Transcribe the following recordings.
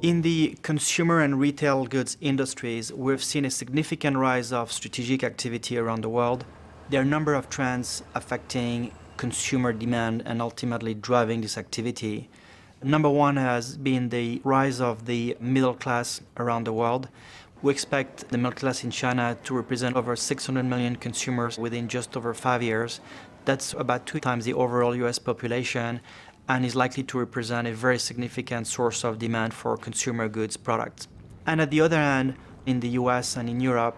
In the consumer and retail goods industries, we've seen a significant rise of strategic activity around the world. There are a number of trends affecting consumer demand and ultimately driving this activity. Number one has been the rise of the middle class around the world. We expect the middle class in China to represent over 600 million consumers within just over 5 years. That's about 2 times the overall US population and is likely to represent a very significant source of demand for consumer goods products. And at the other hand, in the US and in Europe,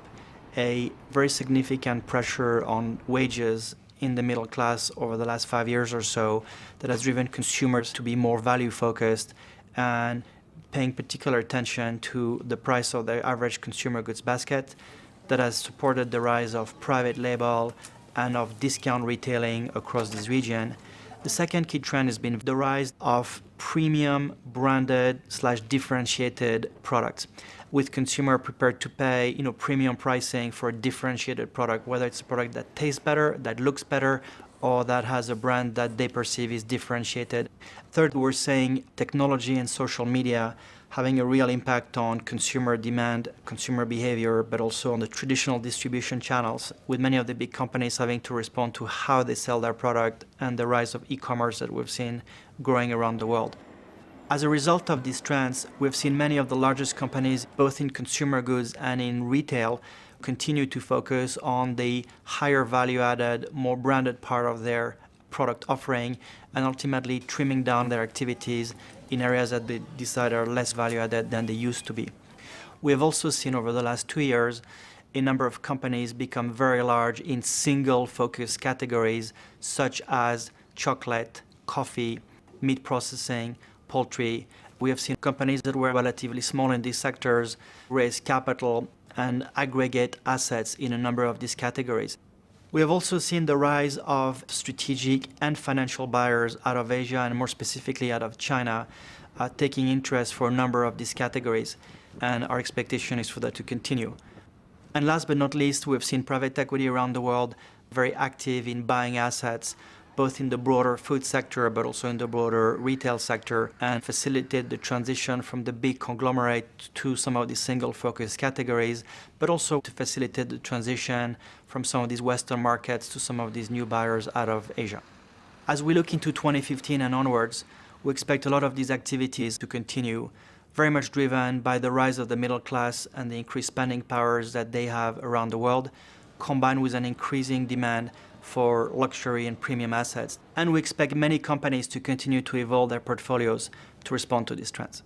a very significant pressure on wages in the middle class over the last 5 years or so that has driven consumers to be more value focused and paying particular attention to the price of their average consumer goods basket. That has supported the rise of private label and of discount retailing across this region. The second key trend has been the rise of premium branded / differentiated products, with consumer prepared to pay premium pricing for a differentiated product, whether it's a product that tastes better, that looks better, or that has a brand that they perceive is differentiated. Third, we're seeing technology and social media having a real impact on consumer demand, consumer behavior, but also on the traditional distribution channels, with many of the big companies having to respond to how they sell their product and the rise of e-commerce that we've seen growing around the world. As a result of these trends, we've seen many of the largest companies, both in consumer goods and in retail, continue to focus on the higher value-added, more branded part of their product offering and ultimately trimming down their activities in areas that they decide are less value-added than they used to be. We have also seen over the last 2 years a number of companies become very large in single focus categories such as chocolate, coffee, meat processing, poultry. We have seen companies that were relatively small in these sectors raise capital and aggregate assets in a number of these categories. We have also seen the rise of strategic and financial buyers out of Asia and more specifically out of China taking interest for a number of these categories, and our expectation is for that to continue. And last but not least, we have seen private equity around the world very active in buying assets both in the broader food sector but also in the broader retail sector, and facilitate the transition from the big conglomerate to some of these single focus categories, but also to facilitate the transition from some of these Western markets to some of these new buyers out of Asia. As we look into 2015 and onwards, we expect a lot of these activities to continue, very much driven by the rise of the middle class and the increased spending powers that they have around the world, combined with an increasing demand for luxury and premium assets. And we expect many companies to continue to evolve their portfolios to respond to these trends.